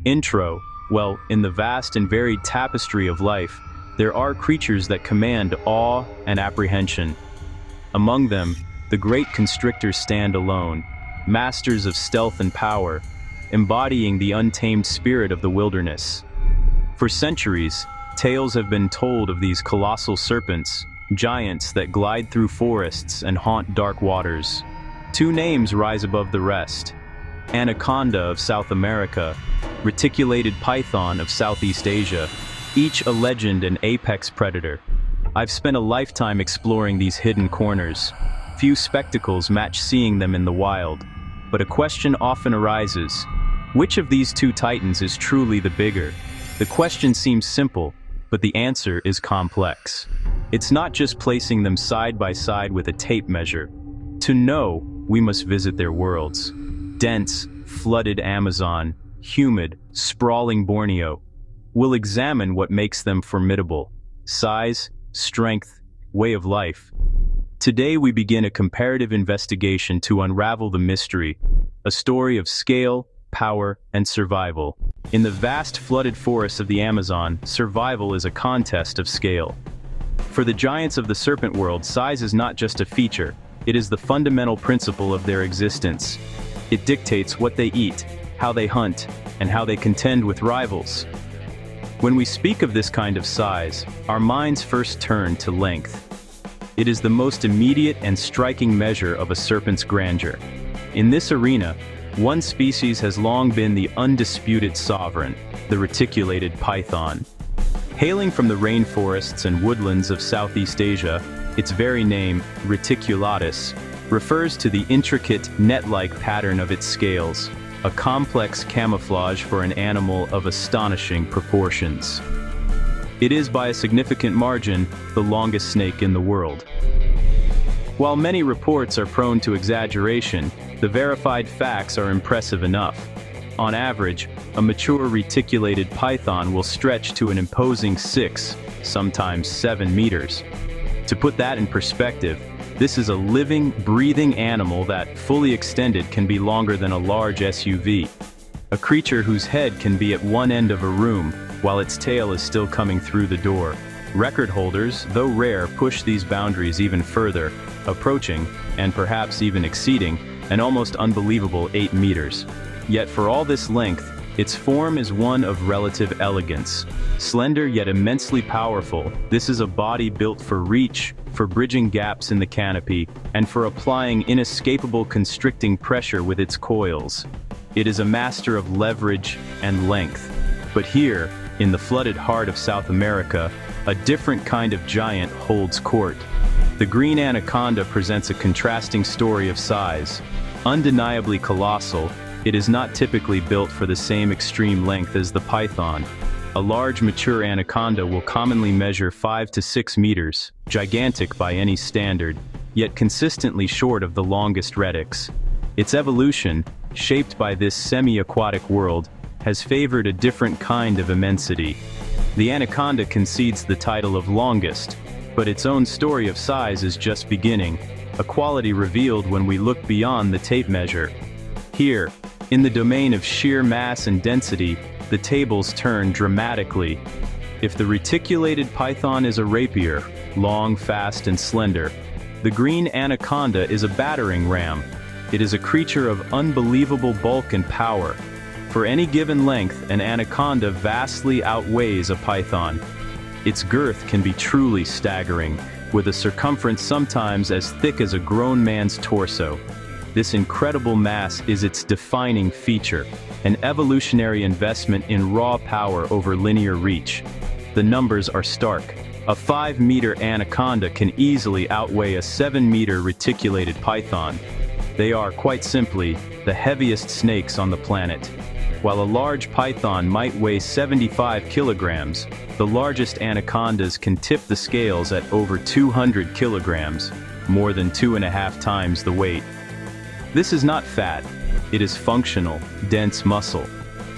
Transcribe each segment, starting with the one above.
Intro. Well, in the vast and varied tapestry of life, there are creatures that command awe and apprehension. Among them, the great constrictors stand alone, masters of stealth and power, embodying the untamed spirit of the wilderness. For centuries, tales have been told of these colossal serpents, giants that glide through forests and haunt dark waters. Two names rise above the rest: Anaconda of South America, Reticulated python of Southeast Asia, each a legend and apex predator. I've spent a lifetime exploring these hidden corners. Few spectacles match seeing them in the wild. But a question often arises: which of these two titans is truly the bigger? The question seems simple, but the answer is complex. It's not just placing them side by side with a tape measure. To know, we must visit their worlds. Dense, flooded Amazon, humid, sprawling Borneo. We'll examine what makes them formidable: size, strength, way of life. Today we begin a comparative investigation to unravel the mystery, a story of scale, power, and survival. In the vast flooded forests of the Amazon, survival is a contest of scale. For the giants of the serpent world, size is not just a feature, it is the fundamental principle of their existence. It dictates what they eat, how they hunt, and how they contend with rivals. When we speak of this kind of size, our minds first turn to length. It is the most immediate and striking measure of a serpent's grandeur. In this arena, one species has long been the undisputed sovereign, the reticulated python. Hailing from the rainforests and woodlands of Southeast Asia, its very name, reticulatus, refers to the intricate, net-like pattern of its scales, a complex camouflage for an animal of astonishing proportions. It is by a significant margin the longest snake in the world. While many reports are prone to exaggeration, the verified facts are impressive enough. On average, a mature reticulated python will stretch to an imposing 6, sometimes 7 meters. To put that in perspective, this is a living, breathing animal that, fully extended, can be longer than a large SUV. A creature whose head can be at one end of a room, while its tail is still coming through the door. Record holders, though rare, push these boundaries even further, approaching, and perhaps even exceeding, an almost unbelievable 8 meters. Yet for all this length, its form is one of relative elegance. Slender yet immensely powerful, this is a body built for reach, for bridging gaps in the canopy, and for applying inescapable constricting pressure with its coils. It is a master of leverage and length. But here, in the flooded heart of South America, a different kind of giant holds court. The green anaconda presents a contrasting story of size. Undeniably colossal, it is not typically built for the same extreme length as the python. A large mature anaconda will commonly measure 5 to 6 meters, gigantic by any standard, yet consistently short of the longest retics. Its evolution, shaped by this semi-aquatic world, has favored a different kind of immensity. The anaconda concedes the title of longest, but its own story of size is just beginning, a quality revealed when we look beyond the tape measure. Here, in the domain of sheer mass and density, the tables turn dramatically. If the reticulated python is a rapier, long, fast, and slender, the green anaconda is a battering ram. It is a creature of unbelievable bulk and power. For any given length, an anaconda vastly outweighs a python. Its girth can be truly staggering, with a circumference sometimes as thick as a grown man's torso. This incredible mass is its defining feature, an evolutionary investment in raw power over linear reach. The numbers are stark. A 5-meter anaconda can easily outweigh a 7-meter reticulated python. They are, quite simply, the heaviest snakes on the planet. While a large python might weigh 75 kilograms, the largest anacondas can tip the scales at over 200 kilograms, more than 2.5 times the weight. This is not fat, it is functional, dense muscle.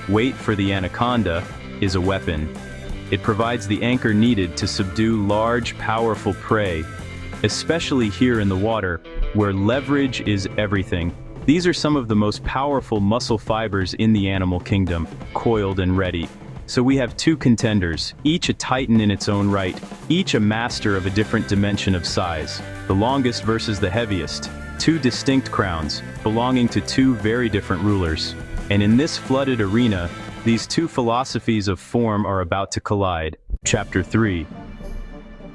Weight for the anaconda is a weapon. It provides the anchor needed to subdue large, powerful prey, especially here in the water, where leverage is everything. These are some of the most powerful muscle fibers in the animal kingdom, coiled and ready. So we have two contenders, each a titan in its own right, each a master of a different dimension of size. The longest versus the heaviest. Two distinct crowns, belonging to two very different rulers. And in this flooded arena, these two philosophies of form are about to collide. Chapter 3.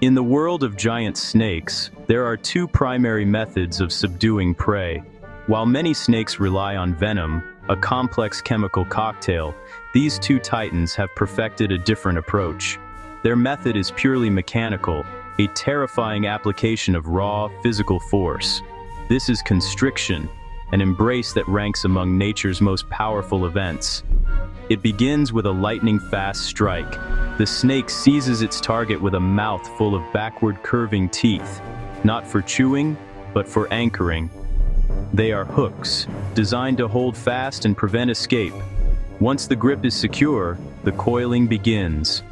In the world of giant snakes, there are two primary methods of subduing prey. While many snakes rely on venom, a complex chemical cocktail, these two titans have perfected a different approach. Their method is purely mechanical, a terrifying application of raw, physical force. This is constriction, an embrace that ranks among nature's most powerful events. It begins with a lightning-fast strike. The snake seizes its target with a mouth full of backward curving teeth, not for chewing, but for anchoring. They are hooks, designed to hold fast and prevent escape. Once the grip is secure, the coiling begins.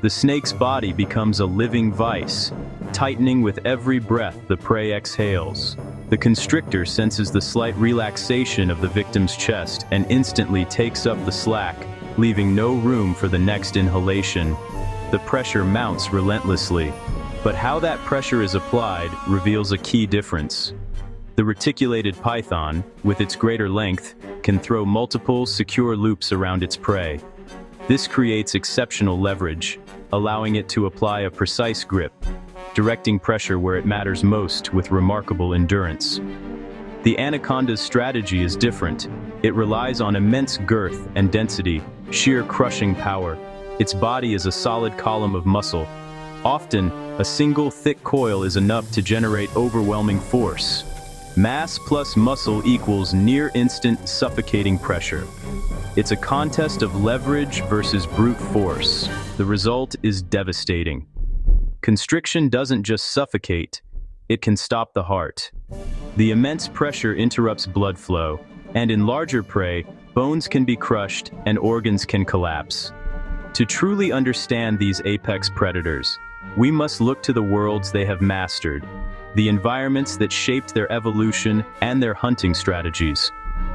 The snake's body becomes a living vice, tightening with every breath the prey exhales. The constrictor senses the slight relaxation of the victim's chest and instantly takes up the slack, leaving no room for the next inhalation. The pressure mounts relentlessly, but how that pressure is applied reveals a key difference. The reticulated python, with its greater length, can throw multiple, secure loops around its prey. This creates exceptional leverage, allowing it to apply a precise grip, directing pressure where it matters most with remarkable endurance. The anaconda's strategy is different. It relies on immense girth and density, sheer crushing power. Its body is a solid column of muscle. Often, a single thick coil is enough to generate overwhelming force. Mass plus muscle equals near-instant suffocating pressure. It's a contest of leverage versus brute force. The result is devastating. Constriction doesn't just suffocate, it can stop the heart. The immense pressure interrupts blood flow, and in larger prey, bones can be crushed and organs can collapse. To truly understand these apex predators, we must look to the worlds they have mastered, the environments that shaped their evolution and their hunting strategies.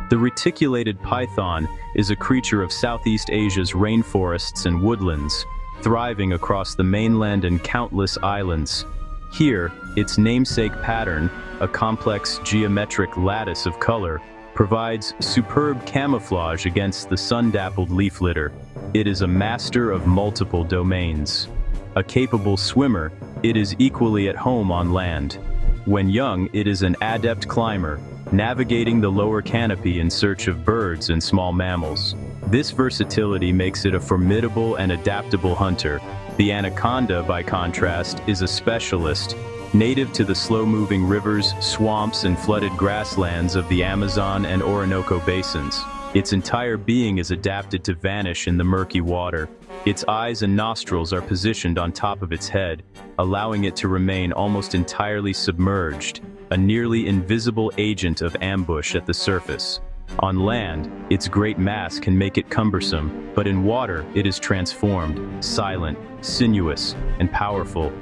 The reticulated python is a creature of Southeast Asia's rainforests and woodlands, thriving across the mainland and countless islands. Here, its namesake pattern, a complex geometric lattice of color, provides superb camouflage against the sun-dappled leaf litter. It is a master of multiple domains. A capable swimmer, it is equally at home on land. When young, it is an adept climber, navigating the lower canopy in search of birds and small mammals. This versatility makes it a formidable and adaptable hunter. The anaconda, by contrast, is a specialist, native to the slow-moving rivers, swamps, and flooded grasslands of the Amazon and Orinoco basins. Its entire being is adapted to vanish in the murky water. Its eyes and nostrils are positioned on top of its head, allowing it to remain almost entirely submerged, a nearly invisible agent of ambush at the surface. On land, its great mass can make it cumbersome, but in water it is transformed, silent, sinuous, and powerful.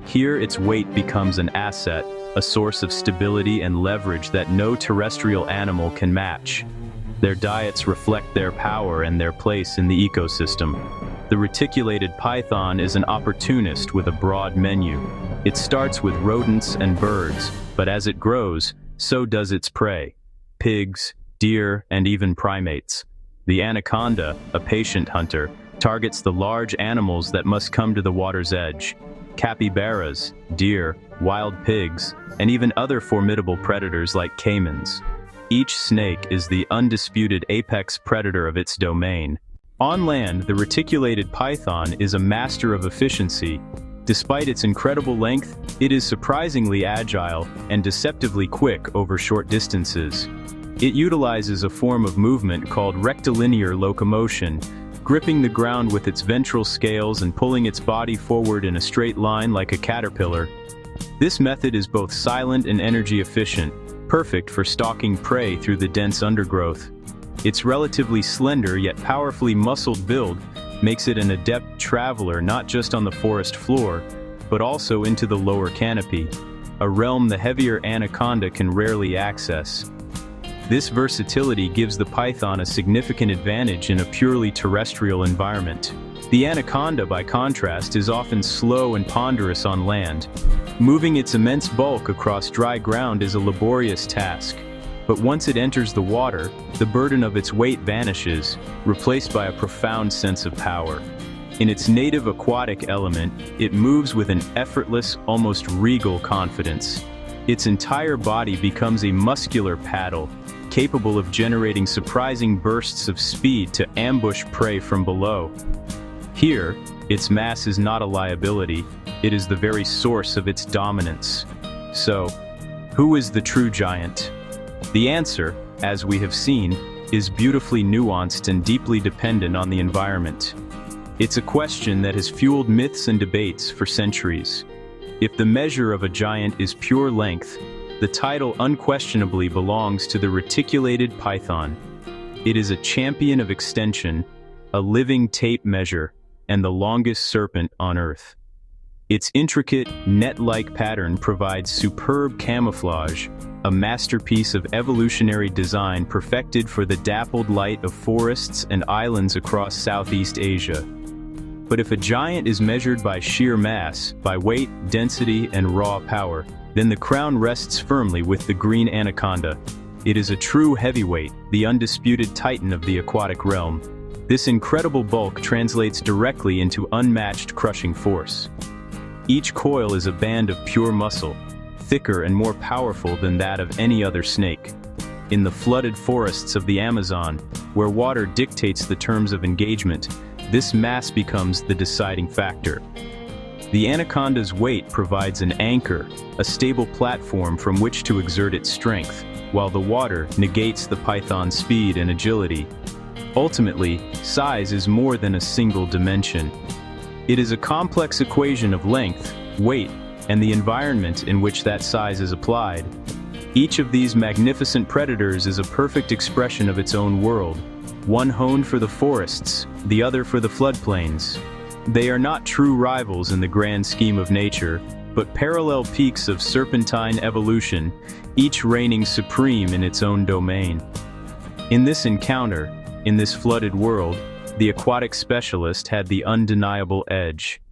Here its weight becomes an asset, a source of stability and leverage that no terrestrial animal can match. Their diets reflect their power and their place in the ecosystem. The reticulated python is an opportunist with a broad menu. It starts with rodents and birds, but as it grows, so does its prey: pigs, deer, and even primates. The anaconda, a patient hunter, targets the large animals that must come to the water's edge: capybaras, deer, wild pigs, and even other formidable predators like caimans. Each snake is the undisputed apex predator of its domain. On land, the reticulated python is a master of efficiency. Despite its incredible length, it is surprisingly agile and deceptively quick over short distances. It utilizes a form of movement called rectilinear locomotion, gripping the ground with its ventral scales and pulling its body forward in a straight line like a caterpillar. This method is both silent and energy efficient, perfect for stalking prey through the dense undergrowth. Its relatively slender yet powerfully muscled build makes it an adept traveler not just on the forest floor, but also into the lower canopy, a realm the heavier anaconda can rarely access. This versatility gives the python a significant advantage in a purely terrestrial environment. The anaconda, by contrast, is often slow and ponderous on land. Moving its immense bulk across dry ground is a laborious task. But once it enters the water, the burden of its weight vanishes, replaced by a profound sense of power. In its native aquatic element, it moves with an effortless, almost regal confidence. Its entire body becomes a muscular paddle, capable of generating surprising bursts of speed to ambush prey from below. Here, its mass is not a liability, it is the very source of its dominance. So, who is the true giant? The answer, as we have seen, is beautifully nuanced and deeply dependent on the environment. It's a question that has fueled myths and debates for centuries. If the measure of a giant is pure length, the title unquestionably belongs to the reticulated python. It is a champion of extension, a living tape measure, and the longest serpent on Earth. Its intricate, net-like pattern provides superb camouflage, a masterpiece of evolutionary design perfected for the dappled light of forests and islands across Southeast Asia. But if a giant is measured by sheer mass, by weight, density, and raw power, then the crown rests firmly with the green anaconda. It is a true heavyweight, the undisputed titan of the aquatic realm. This incredible bulk translates directly into unmatched crushing force. Each coil is a band of pure muscle, thicker and more powerful than that of any other snake. In the flooded forests of the Amazon, where water dictates the terms of engagement, this mass becomes the deciding factor. The anaconda's weight provides an anchor, a stable platform from which to exert its strength, while the water negates the python's speed and agility. Ultimately, size is more than a single dimension. It is a complex equation of length, weight, and the environment in which that size is applied. Each of these magnificent predators is a perfect expression of its own world, one honed for the forests, the other for the floodplains. They are not true rivals in the grand scheme of nature, but parallel peaks of serpentine evolution, each reigning supreme in its own domain. In this encounter, in this flooded world, the aquatic specialist had the undeniable edge.